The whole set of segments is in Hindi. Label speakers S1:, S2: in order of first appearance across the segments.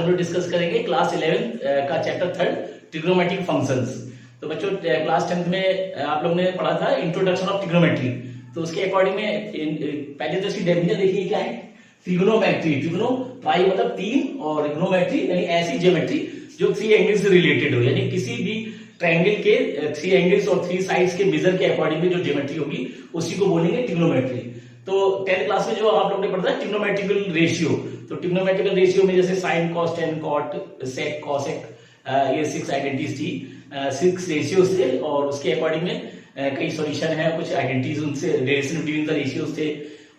S1: हम लोग डिस्कस करेंगे क्लास 11 का चैप्टर 3 ट्रिग्नोमेट्रिक फंक्शंस। तो बच्चों क्लास 10th में आप लोगों ने पढ़ा था इंट्रोडक्शन ऑफ ट्रिग्नोमेट्री। तो उसके अकॉर्डिंग में पहले तो इसकी डेफिनेशन देखिए क्या है। ट्रिग्नोमेट्री, ट्रिग्नो ट्राई मतलब तीन, और ग्नोमेट्री यानी ऐसी ज्योमेट्री जो थ्री एंगल से रिलेटेड हो, यानी किसी भी ट्रायंगल के थ्री एंगल्स और थ्री साइड्स के मेजर के अकॉर्डिंग में जो ज्योमेट्री होगी उसी को बोलेंगे ट्रिग्नोमेट्री। तो 10th क्लास में जो आप लोगों ने पढ़ा था ट्रिग्नोमेट्रिकल रेशियो, तो ट्रिग्नोमेट्रिकल रेशियो में जैसे sine cos tan cot sec cosec, ये 6 आइडेंटिटीज थी, 6 रेशियोज थे, और उसके अकॉर्डिंग में कई सॉल्यूशन है, कुछ आइडेंटिटीज उनसे रिलेशन बिटवीन द रेशियोज थे,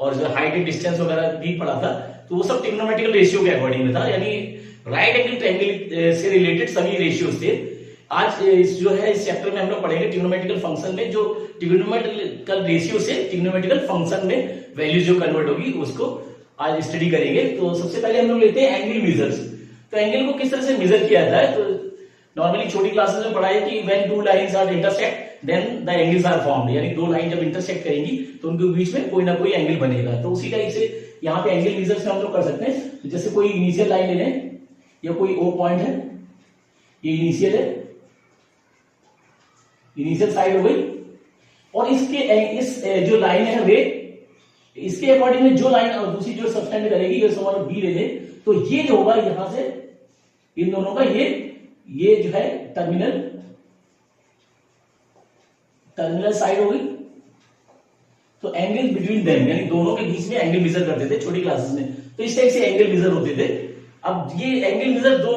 S1: और जो हाइट एंड डिस्टेंस वगैरह भी पढ़ा था। तो वो सब ट्रिग्नोमेट्रिकल रेशियो के अकॉर्डिंग में था, यानी राइट एंगल ट्रायंगल से रिलेटेड सभी रेशियोज थे। आज जो है इस चैप्टर में हम लोग पढ़ेंगे ट्रिग्नोमेट्रिकल फंक्शन में जो ट्रिग्नोमेट्रिकल रेशियो से ट्रिग्नोमेट्रिकल फंक्शन में वैल्यू जो कन्वर्ट होगी उसको आज स्टडी करेंगे। तो सबसे पहले हम लोग लेते हैं एंगल मेजर्स। तो एंगल को किस तरह से मेजर किया जाता है, तो नॉर्मली छोटी क्लासेस में पढ़ा है कि when two lines are intersect then the angles are formed, यानी दो लाइन जब इंटरसेक्ट करेंगी तो उनके बीच में कोई ना कोई एंगल बनेगा। तो उसी टाइप से यहाँ पे एंगल मेजर्स में हम लोग कर सकते हैं। जैसे कोई इनिशियल लाइन ले लें, या कोई ओ पॉइंट है, ये इनिशियल है, इनिशियल साइड हो गई, और इसके इस जो लाइन है वे इसके अकॉर्डिंग में जो लाइन और दूसरी जो सबटेंड करेगी, ये समान बी ले ले, तो ये जो होगा यहां से इन दोनों का ये जो है टर्मिनल साइड हो गई। तो एंगल बिटवीन देम, यानी दोनों के बीच में एंगल मेजर करते थे छोटी क्लासेस में। तो इस टाइप से एंगल मेजर होते थे। अब ये एंगल मेजर दो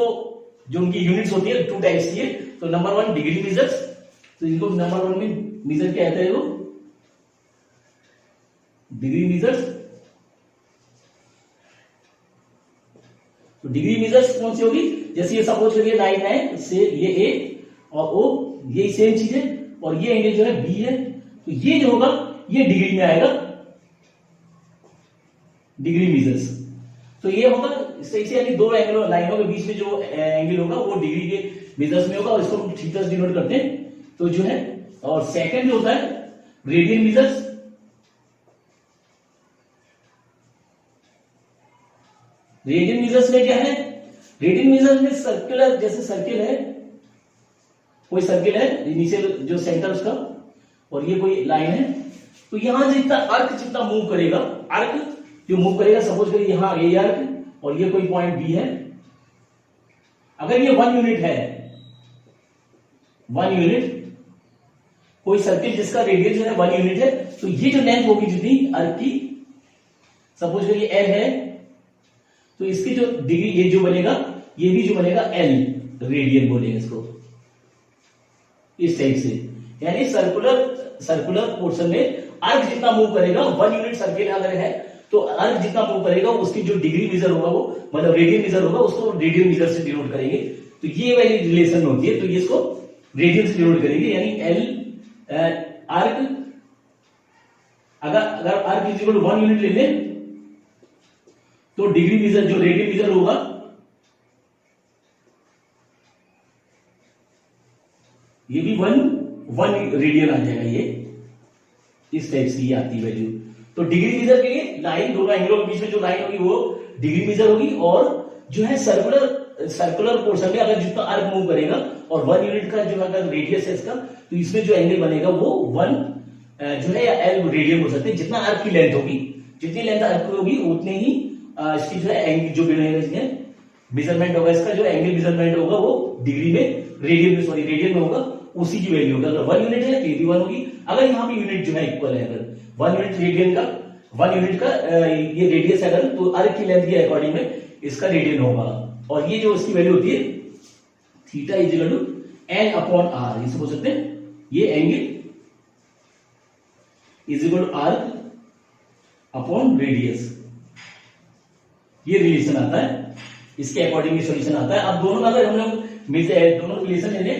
S1: जो उनकी यूनिट्स होती है, टू टाइप्स की है। तो नंबर 1 डिग्री मेजर्स, तो इनको नंबर 1 में मेजर क्या कहते हैं, वो डिग्री मेजर्स। तो डिग्री मेजर्स कौन सी होगी, जैसे ये सपोज करिए लाइन है से ये ए और ओ, ये सेम चीज है, और ये एंगल जो है बी है, तो ये जो होगा ये डिग्री में आएगा, डिग्री मेजर्स। तो ये होगा इस तरह से, यानी दो एंगल लाइनों के बीच में जो एंगल होगा वो डिग्री के मेजर्स में होगा, और इसको हम थीटा से डिनोट करते हैं। तो जो है, और सेकंड जो होता है रेडियन मेजर्स। रेडियन मेजर्स में क्या है, रेडियन मेजर्स में सर्कुलर, जैसे सर्किल है, कोई सर्किल है इनिशियल जो सेंटर उसका, और ये कोई लाइन है, तो यहां जितना आर्क जितना मूव करेगा, आर्क जो मूव करेगा, सपोज करिए यहां ये आर्क और ये कोई पॉइंट बी है, अगर ये 1 यूनिट है, 1 यूनिट, कोई सर्किल जिसका रेडियस जो है 1 यूनिट है, तो ये जो लेंथ होगी जितनी आर्क की, सपोज करिए एल है, तो इसकी जो डिग्री ये जो बनेगा, ये भी जो बनेगा एल रेडियन बोलेंगे इसको, इस टाइप से। यानी सर्कुलर पोर्शन में आर्क जितना मूव करेगा, 1 यूनिट सर्किल अगर है तो आर्क जितना मूव करेगा उसकी जो डिग्री मेजर होगा वो मतलब रेडियन मेजर होगा, उसको रेडियन मेजर से डिनोट करेंगे। तो ये वाली रिलेशन होती है, तो ये इसको रेडियन से डिनोट करेंगे, यानी एल आर्क, अगर arc is equal to 1 unit ले लें तो डिग्री मेजर जो रेडियन मेजर होगा ये भी 1 रेडियन आ जाएगा, ये इस टाइप से आती वैल्यू। तो डिग्री मेजर के लिए लाइन, दोनों एंगलों के बीच में जो लाइन होगी वो डिग्री मेजर होगी, और जो है सर्कुलर पोर्शन में अगर जितना आर्क मूव करेगा और 1 यूनिट का जो अगर रेडियस है इसका, तो इसमें जो एंगल बनेगा वो 1 जो है या एल रेडियन हो सकते हैं। जितना आर्क की लेंथ होगी, जितनी लेंथ आर्क की होगी उतने ही इसकी जो है एंगल जो मेजरमेंट होगा, इसका जो एंगल मेजरमेंट होगा वो डिग्री में, रेडियन में होगा, उसी की वैल्यू होगी। अगर 1 यूनिट है तो ये भी 1 होगी। अगर यहाँ पे यूनिट जो है इक्वल है, अगर 1 यूनिट रेडियन का, 1 यूनिट का ये रेडियस है अगर, तो आर्क की लेंथ के अकॉर्डिंग में इसका रेडियन होगा। और ये जो इसकी वैल्यू होती है theta is equal to n upon r, इसे बोल सकते हैं ये angle is equal to arc upon radius, ये रिलेशन आता है, इसके अकॉर्डिंग ये सॉल्यूशन आता है। अब दोनों अगर हम लोग दोनों रिलेशन ले लें,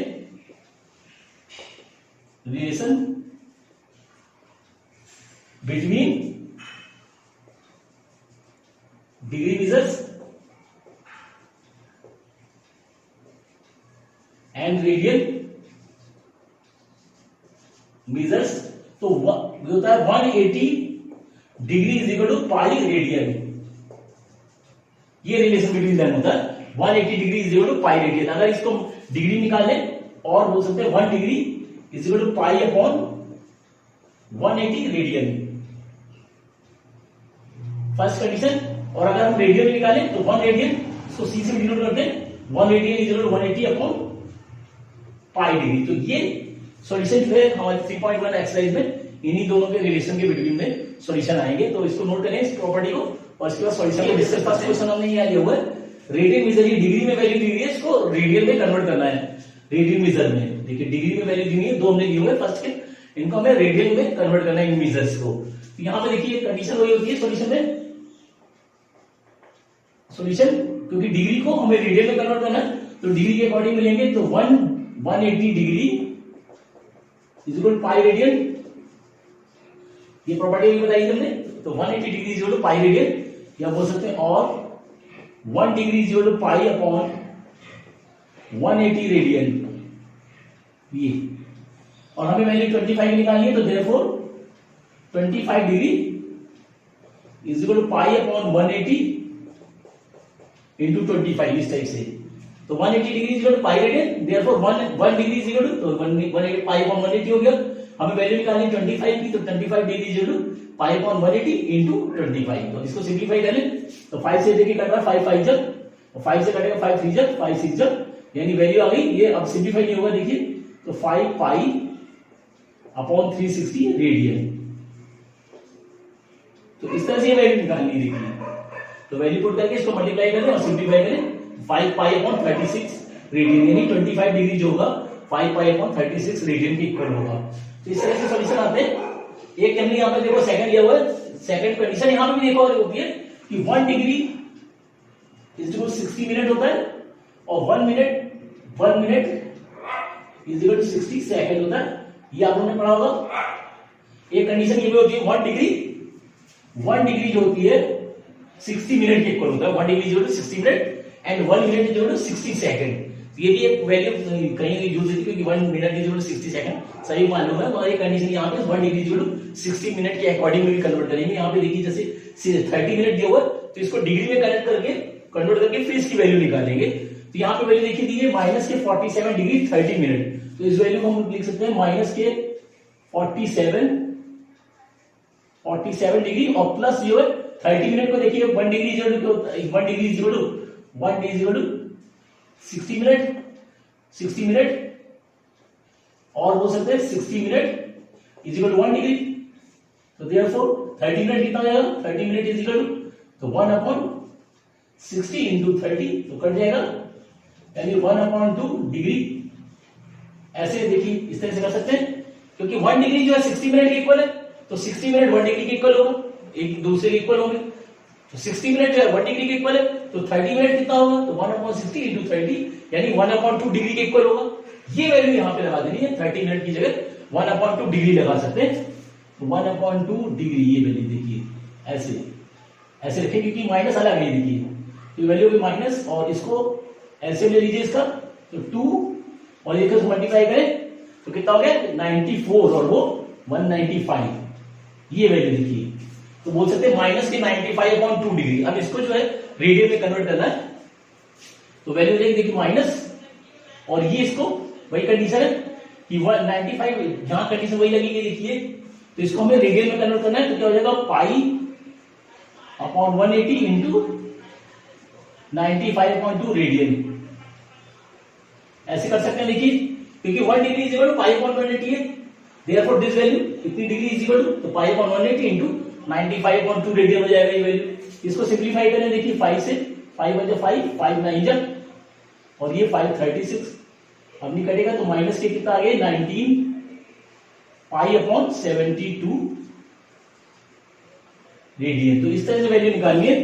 S1: relation between degree measures and radian measures, तो होता है 180 degree is equal to pi radian, ये रिलेशन बिटवीन देम होता है। 180 degree is equal to pi radian. अगर इसको डिग्री निकाले और बोल सकते हैं 1 degree is equal to pi upon 180 radian, first condition. और अगर हम रेडियन में निकालें तो 1 रेडियन, इसको सी से डिनोट करते हैं, 1 radian is equal to 180 upon pi degree. तो ये सॉल्यूशन जो है हमारे 3.1 एक्सरसाइज में इन्हीं दोनों के रिलेशन के बिटवीन में सॉल्यूशन आएंगे। तो इसको नोट करें इस प्रॉपर्टी को, और इसके बाद सॉल्यूशन को डिस्कस। फर्स्ट क्वेश्चन हमने ये लिया हुआ है, रेडियन मीटर, ये डिग्री में वैल्यू दी हुई है, इसको रेडियन में कन्वर्ट करना है। रेडियन मीटर में देखिए डिग्री में वैल्यू दी हुई है, दो हमने दिए हुए फर्स्ट के, इनको हमें रेडियन में कन्वर्ट करना है इन मीटर्स को। तो यहाँ पे देखिए कंडीशन वही होती है सॉल्यूशन में, सॉल्यूशन क्योंकि डिग्री को हमें रेडियन में कन्वर्ट करना है, तो डिग्री के अकॉर्डिंग मिलेंगे। तो 180 degree is equal to pi radian, ये प्रॉपर्टी भी बताई हमने। तो 180 degree is equal to pi radian, या बोल सकते हैं और 1 degree is equal to pi upon 180 radian, ये। और हमें वैल्यू 25 निकालनी है, तो therefore 25 degree is equal to pi upon 180 into 25, इस टाइप से। तो 180 degree is equal to pi radian, therefore 1 degree is equal to, तो 180 पाई अपॉन 180 हो गया। हमें वैल्यू निकालनी है 25 की, तो 25 degree is equal to pi upon 180 into 25। तो इसको सिंप्लीफाई करें तो 5 से देखिए कट रहा है 5 5 जब, और 5 से कटेगा 5 3 जब, 5 6 जब, यानी वैल्यू आ गई। ये अब सिंप्लीफाई नहीं होगा, देखिए तो 5 पाई अपॉन 360 रेडियन। तो इस तरह से वैल्यू निकालनी है, देखिए। तो वैल्यू पुट करके इसको मल्टीप्लाई करें और सिंप्लीफाई करें, 5 पाई अपॉन 36 रेडियन, यानी 25 डिग्री जो होगा 5 पाई अपॉन 36 रेडियन के इक्वल होगा। तो इस तरह से सॉल्यूशन आते हैं। एक हमने यहाँ पे देखो सेकंड लिया हुआ है, सेकंड कंडीशन यहाँ पे भी देखो और होती है कि 1 degree is equal to 60 minute होता है, और 1 minute is equal to 60 second होता है। ये आप लोगों ने पढ़ा होगा। एक कंडीशन ये भी होती है 1 डिग्री जो होती है 60 मिनट के इक्वल होता है। 1 degree equal to 60 minute and 1 minute equal to 60 second. ये भी एक वैल्यू कहीं यूज होती है, क्योंकि 1 मिनट इक्वल टू 60 सेकंड सही मालूम है। तो एक कंडीशन यहाँ पे 1 डिग्री इक्वल टू 60 मिनट के अकॉर्डिंग में भी कन्वर्ट करेंगे। यहाँ पे देखिए जैसे 30 मिनट दिया हुआ, तो इसको डिग्री में कन्वर्ट करके फिर इसकी वैल्यू निकालेंगे। तो यहाँ पे वैल्यू देखिए दी है माइनस के 47 डिग्री 30 मिनट। तो इस वैल्यू को हम लिख सकते हैं माइनस के 47 डिग्री और प्लस जो है 30 मिनट को देखिए 1 डिग्री इक्वल टू 60 मिनट और बोल सकते हैं 60 minute is equal to 1 degree. तो देयरफॉर 30 मिनट कितना हो जाएगा, 30 मिनट इज इक्वल टू, तो 1 अपॉन 60 इंटू 30 तो कट जाएगा, यानी 1/2 डिग्री। ऐसे देखिए इस तरह से कर सकते हैं, क्योंकि 1 डिग्री जो है 60 मिनट के इक्वल है, तो 60 मिनट 1 डिग्री के इक्वल होगा, एक दूसरे के इक्वल होंगे। तो 60 मिनट जो है 1 डिग्री के इक्वल है, तो 30 मिनट कितना होगा, तो 1/60 इंटू 30 यानी 1/2 डिग्री के इक्वल होगा। ये वैल्यू यहां पे लगा देनी है, 30 मिनट की जगह 1/2 डिग्री लगा सकते हैं। तो 1/2 डिग्री ये वैल्यू देखिए ऐसे रखें, क्योंकि माइनस अलग है, देखिए तो वैल्यू भी माइनस, और इसको ऐसे ले लीजिए इसका, तो 2 और एक मल्टीप्लाई करें तो कितना हो गया 94 और वो 195, ये वैल्यू देखिए। तो बोल सकते हैं माइनस के 95/2 डिग्री। अब इसको जो है रेडियन में कन्वर्ट करना है, तो वैल्यू देखिए माइनस, और ये इसको वही कंडीशन है कि 195, जहां कंडीशन वही लगेगी देखिए, तो इसको हमें रेडियन में कन्वर्ट करना है। तो क्या हो जाएगा पाई अपॉन 180 इंटू 95/2 रेडियन, ऐसे कर सकते हैं। देखिए क्योंकि 1 degree is equal to pi upon 180 है, देयरफॉर दिस वैल्यू कितनी डिग्री इज इक्वल टू, तो पाई अपॉन 180 इंटू 95/2 रेडियन हो जाएगा ये वैल्यू। इसको सिंप्लीफाई करें, देखिए 5 से 5 बजे 5 9 जब, और ये 536 अब नहीं कटेगा, तो माइनस के कितना आ गया 19 पाई अपॉन 72 रेडियन। तो इस तरह से वैल्यू निकालनी है।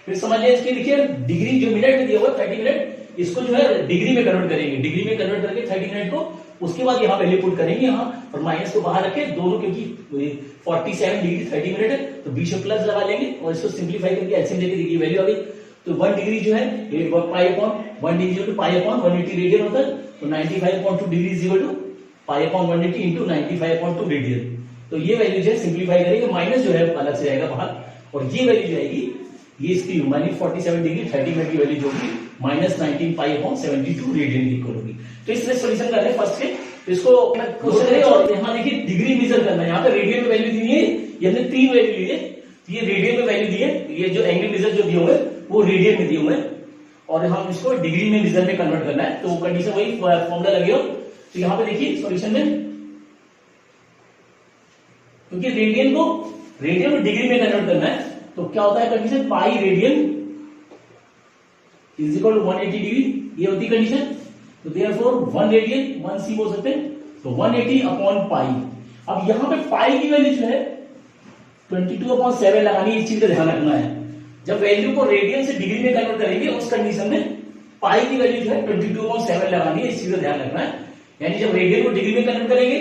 S1: फिर समझिए इसकी, देखिए डिग्री जो मिनट में दिया हुआ 30 मिनट, इसको जो है डिग्री में कन्वर्ट करेंगे, डिग्री में कन्वर्ट करके 30 मिनट को, उसके बाद यहाँ वैल्यू पुट करेंगे यहाँ, और माइनस को बाहर रखे दोनों, क्योंकि 47 डिग्री 30 मिनट है, तो बीच में प्लस लगा लेंगे और इसको सिंप्लीफाई करके एलसीएम लेके देखिए वैल्यू आ गई। तो 1 डिग्री जो है pi upon 1 degree to pi upon 180 radian होता है, तो 95/2 degree is equal to pi upon 180 into 95/2 radian. तो ये वैल्यू जो है सिंप्लीफाई करेंगे, माइनस जो है अलग से जाएगा बाहर, और ये वैल्यू जो आएगी ये इसकी मानी 47 डिग्री 30 मिनट की वैल्यू जो होगी -19π/72 रेडियन की इक्वल होगी। तो इससे सॉल्यूशन कर रहे हैं फर्स्ट के, तो इसको क्वेश्चन है और यहाँ देखिए डिग्री मेजर करना है। यहाँ पे रेडियन में वैल्यू दी है, ये हमने 3 वैल्यू ली है, तो ये रेडियन में वैल्यू दी है, ये जो एंगल मेजर जो दिए हुए वो रेडियन में दिए हुए हैं और हम इसको डिग्री में मेजर में कन्वर्ट करना है। तो कंडीशन वही फॉर्मूला लगे हो। तो यहाँ पे देखिए सॉल्यूशन में, क्योंकि रेडियन को डिग्री में कन्वर्ट करना है, तो क्या होता है condition, pi radian is equal to 180 degree, ये होती कंडीशन। तो देयरफॉर 1 रेडियन 1 सी बोल सकते हैं, तो 180/पाई। अब यहां पे पाई की वैल्यू जो है 22/7 लगानी है, इस चीज का ध्यान रखना है। जब वैल्यू को रेडियन से डिग्री में कन्वर्ट करेंगे उस कंडीशन में पाई की वैल्यू जो है 22/7 लगानी है, इस चीज का ध्यान रखना है। यानी जब रेडियन को डिग्री में कन्वर्ट करेंगे,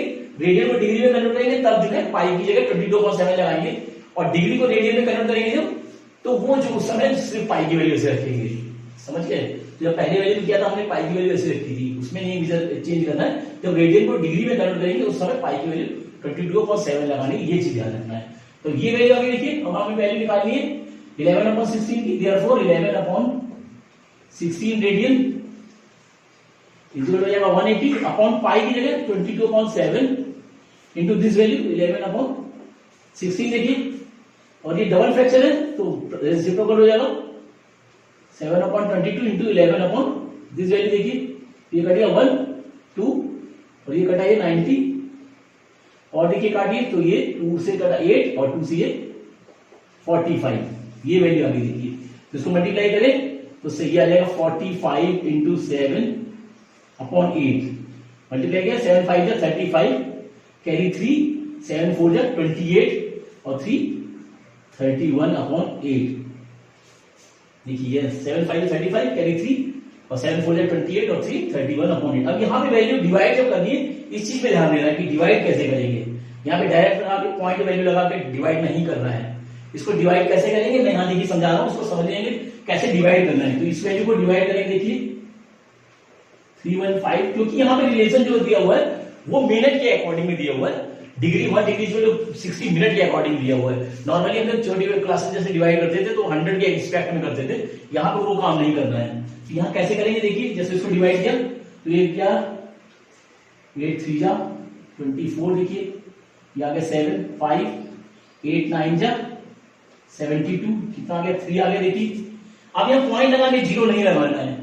S1: तब जो है पाई की जगह 22/7 लगाएंगे और डिग्री को रेडियन में कन्वर्ट करेंगे जब, तो वो जो उस समय सिर्फ पाई की वैल्यू से रखेंगे। समझ गए? तो जब पहले वैल्यू किया था हमने पाई की वैल्यू ऐसे रखी थी, उसमें नहीं चेंज करना है। जब रेडियन को डिग्री में कन्वर्ट करेंगे उस समय पाई की वैल्यू 22/7 लगानी है, ये चीज ध्यान रखना है। तो ये वैल्यू आगे देखिए, अब हमें वैल्यू निकालनी है 11/16 की, देयरफॉर 11/16 रेडियन इक्वल हो जाएगा 180/पाई की जगह 22/7 इंटू दिस वैल्यू 11/16 देखिए, और ये डबल फ्रैक्शन है तो रेसिप्रोकल हो जाएगा 7/22 इंटू 11 दिस वैल्यू देखिए, ये कटिए 1 2 और ये कटा ये 90 और देखिए काटिए तो ये 2 से कटा 8 और 2 से ये 45, ये वैल्यू आगे देखिए। तो इसको मल्टीप्लाई करें तो सही आ जाएगा 45 इंटू 7/8 मल्टीप्लाई किया 7 5 जा 35 कैरी 3 7 4 जा 28 और 3 31/8। देखिए 7 5 35 कैरी 3 और 7 4 जा 28 और 3 31/8। अब यहाँ पे वैल्यू डिवाइड जब करनी है, इस चीज पे ध्यान देना है कि डिवाइड कैसे करेंगे। यहाँ पे डायरेक्ट आपके पॉइंट वैल्यू लगा के डिवाइड नहीं करना है, इसको डिवाइड कैसे करेंगे मैं यहाँ देखिए समझा रहा हूँ, उसको समझ लेंगे कैसे डिवाइड करना है। तो इस वैल्यू को डिवाइड करेंगे देखिए 315, क्योंकि यहाँ पे रिलेशन जो दिया हुआ है वो मिनट के अकॉर्डिंग में दिया हुआ है, डिग्री 1 डिग्री जो 60 मिनट के अकॉर्डिंग दिया हुआ है। नॉर्मली हम जब छोटी क्लासेस जैसे डिवाइड करते थे तो 100 के एक्सपेक्ट में करते थे, यहाँ पे वो काम नहीं करना है। तो यहाँ कैसे करेंगे देखिए, जैसे इसको डिवाइड किया तो ये क्या 8 3 जा 24 देखिए, ये आ गया 7 5 8 9 जा 72, कितना आ गया 3 आ गया देखिए। अब यहाँ पॉइंट लगा के 0 नहीं लगाना है,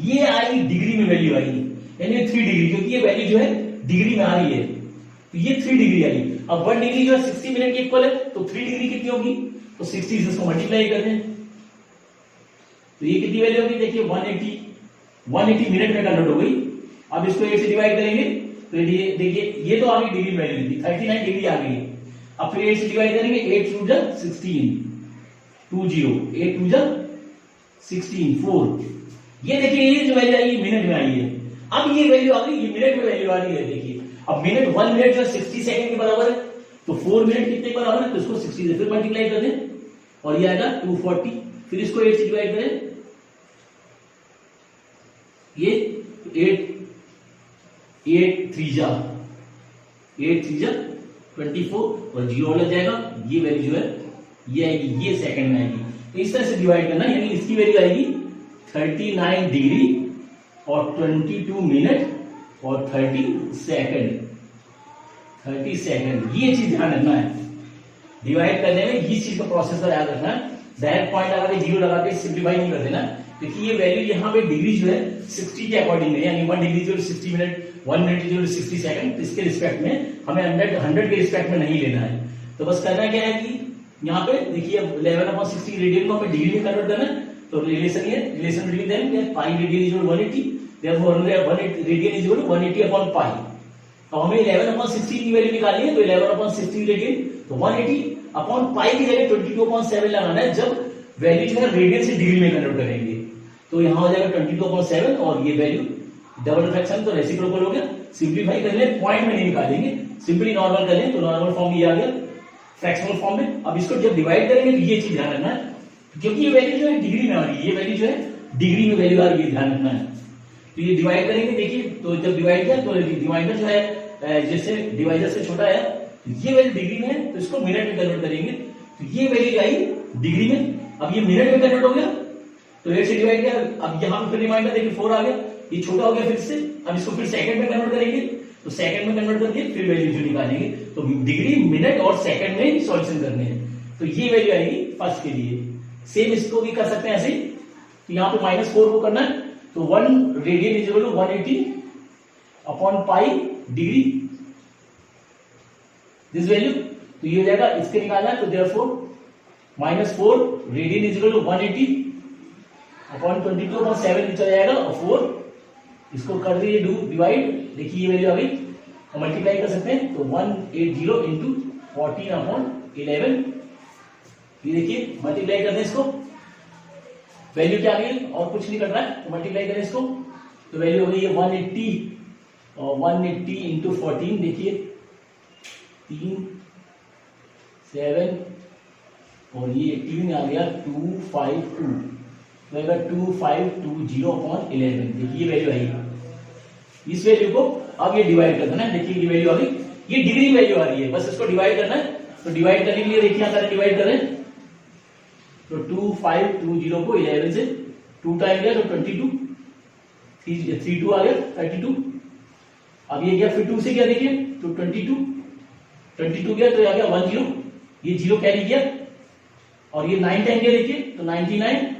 S1: ये आई डिग्री में वैल्यू आई यानी 3 डिग्री, क्योंकि ये वैल्यू जो है डिग्री में आ रही है तो ये 3 डिग्री आई। अब 1 डिग्री जो है 60 मिनट के इक्वल है, तो 3 डिग्री कितनी होगी, तो 60 से इसको मल्टीप्लाई कर दें तो ये कितनी वैल्यू होगी देखिए 180 मिनट में कन्वर्ट हो गई। अब इसको 8 से डिवाइड करेंगे तो ये देखिए ये तो आ गई डिग्री वैल्यू थी 39 डिग्री आ गई। अब फिर 8 से डिवाइड करेंगे 8 2 जा 16 20 8 2 जा 16 4, ये देखिए ये जो वैल्यू आई मिनट में आई है। अब ये वैल्यू आ गई, ये मिनट में वैल्यू आ रही है देखिए। अब मिनट 1 मिनट जो 60 सेकंड के बराबर है, तो 4 मिनट कितने के बराबर है, तो इसको 60 से फिर मल्टीप्लाई कर दें और ये आएगा 240, फिर इसको 8 से डिवाइड करें, ये 8 3 जा 24 और 0 लग जाएगा, ये वैल्यू जो है ये आएगी, ये सेकंड में आएगी। तो इस तरह से डिवाइड करना, यानी इसकी वैल्यू आएगी 39 डिग्री और 22 मिनट और 30 सेकंड, ये चीज ध्यान रखना है डिवाइड करने में, इस चीज का प्रोसेस का याद रखना है। डायरेक्ट पॉइंट लगा के 0 लगा के सिंप्लीफाई नहीं कर देना, क्योंकि ये वैल्यू यहाँ पे डिग्री जो है 60 के अकॉर्डिंग में, यानी 1 डिग्री जो 60 मिनट 1 मिनट जो 60 सेकंड, इसके रिस्पेक्ट में हमें 100 के रिस्पेक्ट में नहीं लेना है। तो बस करना क्या है कि यहाँ पे देखिए 11/60 रेडियन को हमें डिग्री में कन्वर्ट करना है, तो relation between them pi radian is 180, therefore 180 radian is 180/पाई। तो हमें 11/60 की वैल्यू निकालनी है, तो 11/60 रेडियन, तो 180/पाई की जगह 22/7 लगाना है जब वैल्यू जो है रेडियन से डिग्री में कन्वर्ट करेंगे। तो यहाँ हो जाएगा 22/7 और ये वैल्यू डबल फ्रैक्शन तो रेसिप्रोकल हो गया। सिंप्लीफाई कर ले, पॉइंट में नहीं निकालेंगे, सिंपली नॉर्मल कर लें, तो नॉर्मल फॉर्म ये आ गया फ्रैक्शनल फॉर्म में। अब इसको जब डिवाइड करेंगे तो ये चीज ध्यान रखना है, क्योंकि ये वैल्यू जो है डिग्री में आ रही है, ये वैल्यू जो है डिग्री में वैल्यू आ रही है, ध्यान रखना है। तो ये डिवाइड करेंगे देखिए, तो जब डिवाइड किया तो डिवाइडर जो है जैसे डिवाइडर से छोटा है, ये वैल्यू डिग्री में है तो इसको मिनट में कन्वर्ट करेंगे, तो ये वैल्यू आई डिग्री में अब ये मिनट में कन्वर्ट हो गया, तो 8 से डिवाइड किया, अब यहाँ पे फिर रिमाइंडर देखिए 4 आ गया, ये छोटा हो गया फिर से, अब इसको फिर सेकंड में कन्वर्ट करेंगे, तो सेकंड में कन्वर्ट करके फिर वैल्यू जो निकालेंगे, तो डिग्री मिनट और सेकंड में ही सॉल्यूशन करने हैं, तो ये वैल्यू आएगी फर्स्ट के लिए। सेम इसको भी कर सकते हैं ऐसे, तो यहाँ पे -4 को करना है, तो 1 radian is equal to 180 upon pi degree, this value, तो ये हो जाएगा, इसके निकालना है, तो therefore -4 radian is equal to 180 upon 22/7 चला जाएगा, और 4 इसको कर दीजिए डिवाइड, देखिए ये वैल्यू आ गई, और मल्टीप्लाई कर सकते हैं, तो 180 इंटू 14/11, ये देखिए मल्टीप्लाई करते हैं इसको, वैल्यू क्या आ गई, और कुछ नहीं कर रहा है, तो मल्टीप्लाई करें इसको, तो वैल्यू हो गई है 180, और 180 इंटू 14, देखिए 3 7 और ये 18 आ गया 252, तो 2520/11, देखिए वैल्यू आई। इस वैल्यू को अब ये डिवाइड कर देना है, देखिए ये वैल्यू आ गई, ये डिग्री वैल्यू आ रही है, बस इसको डिवाइड करना है, तो डिवाइड करने के लिए देखिए यहां पर डिवाइड करें, तो 2520 को 11 से 2 टाइम गया, तो 22, 32 आ गया 32, अब ये गया फिर 2 से गया, देखिए तो 22 गया, तो आ गया 10, ये 0 कैरी किया, और ये 9 टाइम गया, देखिए तो 99,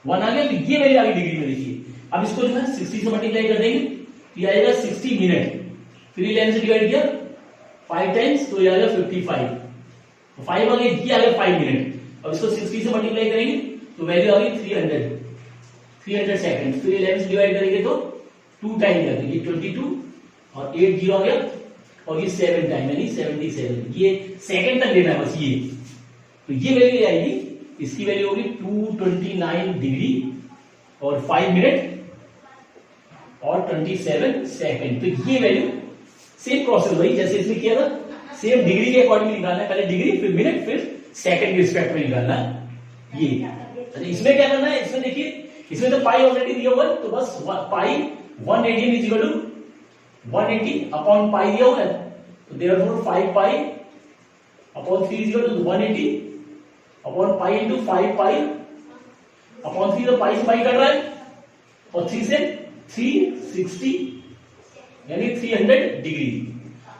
S1: 1 आ गया, तो ये वैल्यू आ गई डिग्री में, देखिए। अब इसको जो है 60 से मल्टीप्लाई कर देंगे, तो ये आएगा 60 मिनट, फिर 11 से डिवाइड किया 5 टाइम्स, तो ये आएगा 55, तो 5 आ गया, ये आ गया 5 मिनट। अब इसको 60 से मल्टीप्लाई करेंगे, तो वैल्यू आ गई 300 सेकंड, फिर 11 से डिवाइड करेंगे तो 2 टाइम कर देंगे, 22 और 8 0 आ गया, और ये 7 टाइम यानी 77, ये सेकंड तक लेना है बस ये, तो ये वैल्यू आएगी, इसकी वैल्यू होगी 229 डिग्री और 5 मिनट और 27 सेकंड, तो ये वैल्यू सेम प्रोसेस वही जैसे इसमें किया था, सेम डिग्री के अकॉर्डिंग निकालना है, पहले डिग्री फिर मिनट फिर सेकंड के रिस्पेक्ट में निकालना है ये। अच्छा इसमें क्या करना है, इसमें देखिए इसमें तो पाई ऑलरेडी दिया हुआ है, तो बस pi 1 radian is equal to 180 upon pi दिया हुआ है, तो therefore 5 pi upon 3 is equal to 180 upon pi into 5 pi upon 3, तो पाई से पाई कट रहा है, और 3 से 360 यानी 300 डिग्री,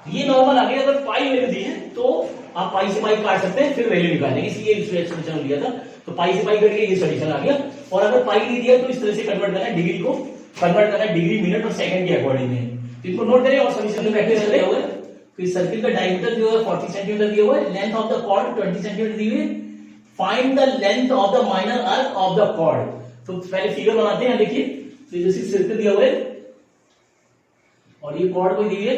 S1: ये नॉर्मल आ गया। अगर पाई वैल्यू दी है तो आप पाई से पाई काट सकते हैं, फिर वैल्यू निकालेंगे, इसलिए सोल्यूशन लिया था, तो पाई से पाई कट के ये सोल्यूशन आ गया। और अगर पाई नहीं दिया तो इस तरह से कन्वर्ट करना है, डिग्री को कन्वर्ट करना है डिग्री मिनट और सेकंड के अकॉर्डिंग में, तो इसको नोट करें और सोल्यूशन में प्रैक्टिस कर रहे हो। तो इस सर्किल का डायमीटर जो है 40 सेंटीमीटर दिया हुआ है, length of the chord 20 centimetre दी हुई है, find the length of the minor arc of the chord. तो पहले फिगर बनाते हैं, देखिए तो जैसे सर्किल दिया हुआ है और ये कॉर्ड कोई दी है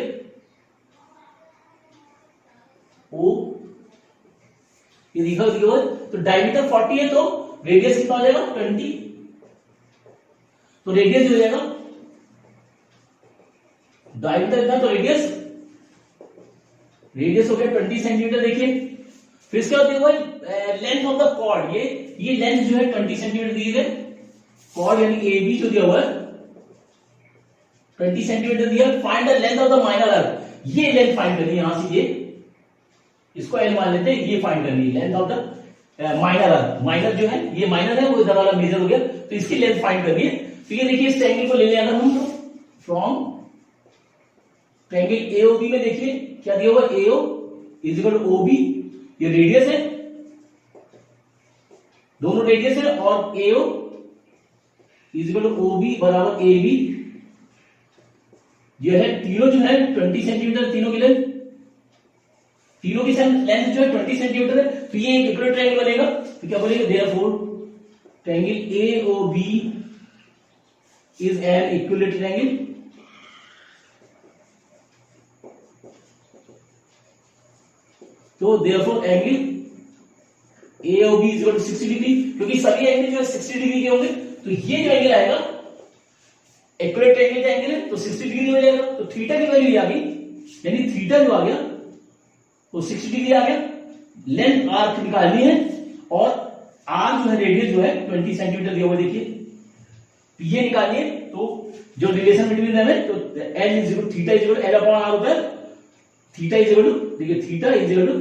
S1: ओ, ये दिखा दिया है, तो डायमीटर 40 है, तो रेडियस कितना हो जाएगा 20, तो रेडियस हो जाएगा डायमीटर इतना, तो रेडियस हो गया 20 सेंटीमीटर। देखिए फिर इसके बाद देखो लेंथ ऑफ द कॉर्ड, ये लेंथ जो है 20 सेंटीमीटर दी है, कॉर्ड यानी AB जो दिया हुआ है 20 सेंटीमीटर दिया। Find the length of the minor arc, ये लेंथ फाइंड करनी है, यहां से ये इसको L मान लेते हैं, ये फाइंड करनी है length of the minor arc. Minor जो है ये माइनर है, वो इधर वाला मेजर हो गया, तो इसकी लेंथ फाइंड करनी है। तो ये देखिए इस ट्रायंगल को ले लिया था हम, फ्रॉम ट्रायंगल AOB में देखिए क्या दिया हुआ, AO is equal to OB, ये रेडियस है, दोनों रेडियस है, और AO is equal to OB बराबर AB, ये है तीनों जो है 20 सेंटीमीटर, तीनों की लेंथ, तीनों की लेंथ जो है 20 सेंटीमीटर है, तो ये एक इक्वल ट्रायंगल बनेगा। तो क्या बोलेंगे, therefore triangle AOB is an equal triangle, तो therefore angle AOB is equal to 60 degree, क्योंकि सभी एंगल जो है 60 डिग्री के होंगे, तो ये जो एंगल आएगा इक्वल ट्रायंगल का एंगल है, तो 60 डिग्री हो जाएगा। तो थीटा की वैल्यू आ गई, यानी थीटा जो आ गया तो 60 डिग्री आ गया। लेंथ आर्क निकालनी है, और आर जो है रेडियस जो है 20 सेंटीमीटर दिया हुआ, देखिए तो ये निकालनी है। तो जो रिलेशन बिटवीन देम है, तो L is equal to theta is equal to L upon R होता है, थीटा इज इक्वल टू, देखिए theta is equal to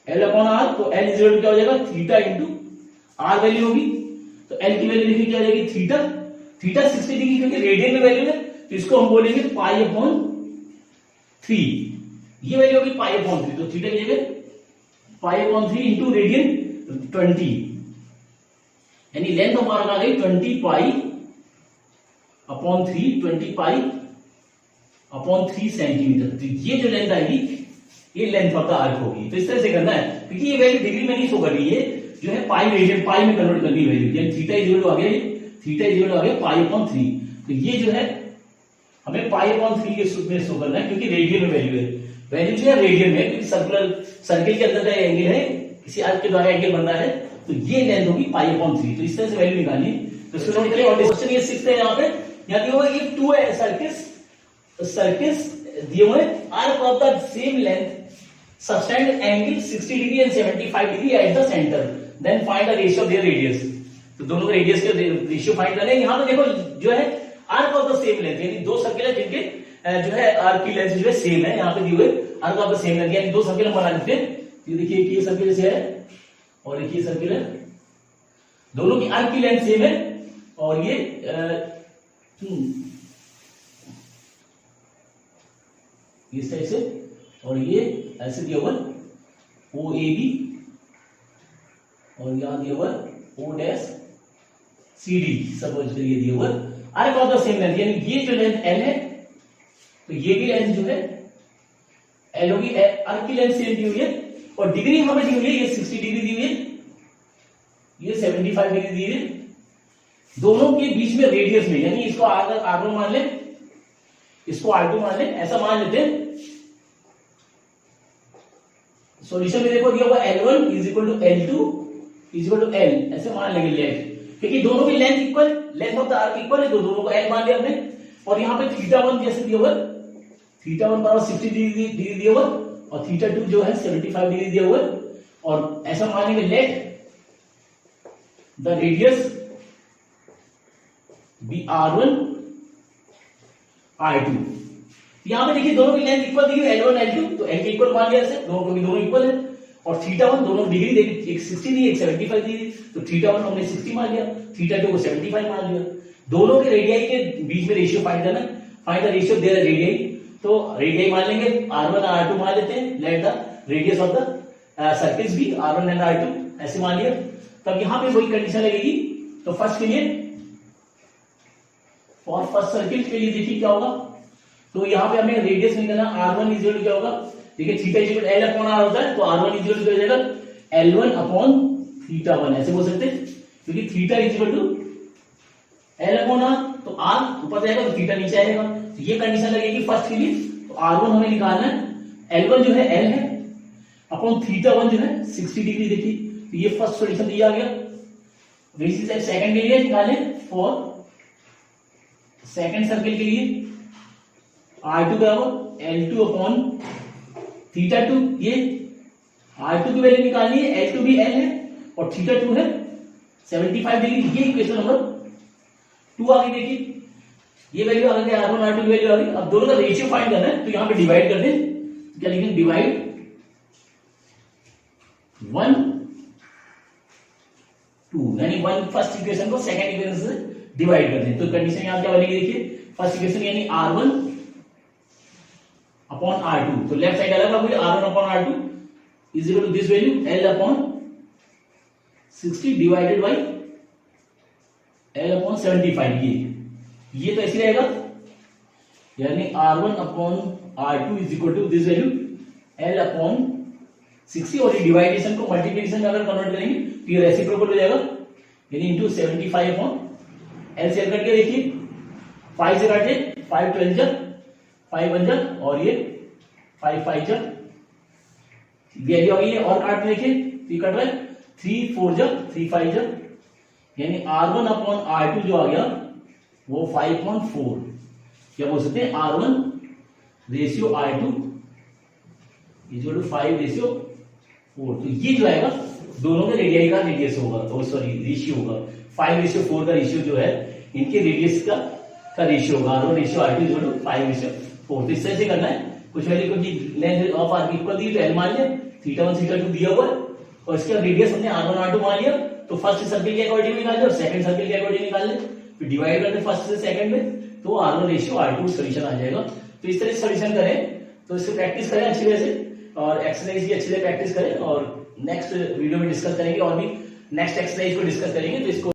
S1: L upon R, तो L इज इक्वल टू क्या हो जाएगा, थीटा इंटू आर वैल्यू होगी, तो एल की वैल्यू देखिए क्या आ जाएगी थीटा, थीटा 60 डिग्री क्योंकि रेडियन में वैल्यू है, तो इसको हम बोलेंगे पाई अपॉन 3, ये वैल्यू होगी पाई अपॉन 3, तो थीटा की जगह पाई अपॉन 3 इंटू रेडियन 20, यानी लेंथ हमारा आ गई 20 पाई अपॉन 3, 20 पाई अपॉन 3 सेंटीमीटर। तो ये जो लेंथ आएगी ये लेंथ ऑफ द आर्क होगी। तो इस तरह से करना है, क्योंकि ये वैल्यू डिग्री में नहीं शो कर रही है, जो है पाई रेडियन पाई में कन्वर्ट करनी वैल्यू, यानी थीटा इज इक्वल टू आ गया, थीटा इज इक्वल टू आ गया पाई अपॉन 3। तो ये जो है हमें पाई अपॉन 3 के सूत्र में शो करना है, क्योंकि रेडियन में वैल्यू है, वैल्यू जो है रेडियन में, क्योंकि सर्कल के अंदर का एंगल है, किसी आर्क के द्वारा एंगल बन रहा है, तो ये लेंथ होगी पाई अपॉन 3। तो इस तरह से वैल्यू निकालिए। तो इसको नोट करिए। और क्वेश्चन ये 6 है, यहाँ पे यहाँ दिया हुआ इफ टू सर्किल्स दिए हुए arc of the same length subtend angle 60 degree and 75 degree at the center, then find the ratio of their radius। तो दोनों के रेडियस के रेशियो फाइंड करना है। यहाँ पे देखो जो है arc of the same length, यानी दो सर्किल है जिनके जो है आर्क की लेंथ जो है सेम है, यहाँ पे दिए हुए arc of the same length, यानी दो सर्किल हम बना लेते हैं। ये देखिए ये सर्किल ऐसे है और एक ये सर्किल है, दोनों की आर्क की लेंथ सेम है, और ये इस साइड से, और ये ऐसे दिया हुआ ओ ए बी, और यहां दिया हुआ O dash C D, suppose करिए दिया हुआ arc of the same length, यानी ये जो लेंथ एल है, तो ये भी लेंथ जो है एल होगी, आर्क की लेंथ सेम दी हुई है, और डिग्री हमें दी हुई है, ये 60 डिग्री दी हुई है, ये 75 डिग्री दी हुई है, दोनों के बीच में रेडियस में, यानी इसको R1 मान ले, इसको R2 मान ले, ऐसा मान लेते हैं। सॉल्यूशन में देखो दिया हुआ L1 is equal to L2 is equal to L, ऐसे मान लेंगे लेंथ, क्योंकि दोनों की length equal, length of the arc equal है, तो दोनों को L मान लिया हमने। और यहाँ पे θ1 जैसे दिया हुआ, θ1 बराबर 60 डिग्री दिया हुआ, और θ2 जो है 75 डिग्री दिया हुआ, और ऐसा मानेंगे let the radius B R1 R2। यहां पे देखिए दोनों की लेंथ इक्वल दी है, L1 L2, तो L के इक्वल मान लिया, ऐसे दोनों इक्वल है, और θ1 दोनों डिग्री देखिए, एक 60 दी एक 75 दी, तो θ1 हमने 60 मान लिया, θ2 को 75 मान लिया, दोनों के रेडियाई के बीच में रेशियो फाइंड करना, find the ratio of their radii. तो रेडियाई मान लेंगे R1 R2 मान लेते हैं, let the radius of the circles भी R1 एंड R2 ऐसे मान लिया। तब यहां पे वही कंडीशन लगेगी। तो फर्स्ट के लिए, फॉर फर्स्ट सर्किल के लिए देखिए क्या होगा, तो यहाँ पे हमें रेडियस निकालना, R1 इज इक्वल टू क्या होगा, देखिए theta is equal L upon R होता है, तो R1 इज इक्वल टू क्या हो जाएगा L1 अपॉन θ1, ऐसे बोल सकते हैं, क्योंकि theta is equal to L upon R, तो R ऊपर जाएगा तो थीटा नीचे आएगा, तो ये कंडीशन लगेगी फर्स्ट के लिए। तो R1 हमें निकालना है, L1 जो है L है अपॉन θ1 जो है 60 डिग्री, देखिए तो ये फर्स्ट सॉल्यूशन दिया गया। इसी से सेकंड के लिए निकालें, फॉर सेकंड सर्किल के लिए R2 बराबर L2 अपॉन θ2, ये R2 की वैल्यू निकालनी है, L2 भी L है और θ2 है 75 डिग्री, ये इक्वेशन नंबर 2 आ गई। देखिए ये वैल्यू आ गई, R1 R2 की वैल्यू आ गई। अब दोनों का रेशियो फाइंड करना है, तो यहां पे डिवाइड कर दें, क्या लिखेंगे, डिवाइड 1 2, यानी 1 फर्स्ट इक्वेशन को सेकंड इक्वेशन से डिवाइड कर दें। तो कंडीशन यहां क्या बनेगी, देखिए फर्स्ट इक्वेशन यानी R1 अपॉन R2, तो लेफ्ट साइड अलग होगी, R1 upon R2 is equal to this value L upon 60 divided by L upon 75, ये तो ऐसे रहेगा, यानी R1 upon R2 is equal to this value L upon 60, और ये डिवाइडेशन को मल्टीप्लिकेशन में अगर कन्वर्ट करेंगे तो ये रेसिप्रोकल हो जाएगा, यानी इंटू 75 अपॉन L से करके देखिए 5 से काटे, 5 12 जा 5 1 जा, और ये 5 5 जा, वैल्यू आ गई है, और काट देखिए तो ये कट रहा है 3 4 जा 3 5 जा, यानी R1 अपॉन R2 जो आ गया वो 5.4, क्या बोल सकते हैं, R1 ratio R2 equal to 5 ratio 4। तो ये जो आएगा दोनों के रेडियाई का रेडियस होगा, तो सॉरी रेशियो होगा, 5 रेशियो 4 का रेशियो जो है इनके रेडियस का रेशियो होगा, R1 ratio R2 equal to 5 ratio 4। तो इस करना है, कुछ वैल्यू को लेंथ ऑफ आर्क इक्वल दी तो L मान लिया, θ1 θ2 दिया हुआ है, और इसके रेडियस हमने R1 R2 मान लिया, तो फर्स्ट सर्किल के अकॉर्डिंग निकाल ले और सेकंड सर्किल के अकॉर्डिंग निकाल ले, फिर डिवाइड कर दे फर्स्ट से सेकंड में, तो R1 रेशियो R2 सोल्यूशन आ जाएगा। तो इस तरह से सोल्यूशन करें, तो इससे प्रैक्टिस करें अच्छी तरह से और एक्सरसाइज की अच्छी तरह प्रैक्टिस करें, और नेक्स्ट वीडियो में डिस्कस करेंगे और भी नेक्स्ट एक्सरसाइज को डिस्कस करेंगे। तो इसको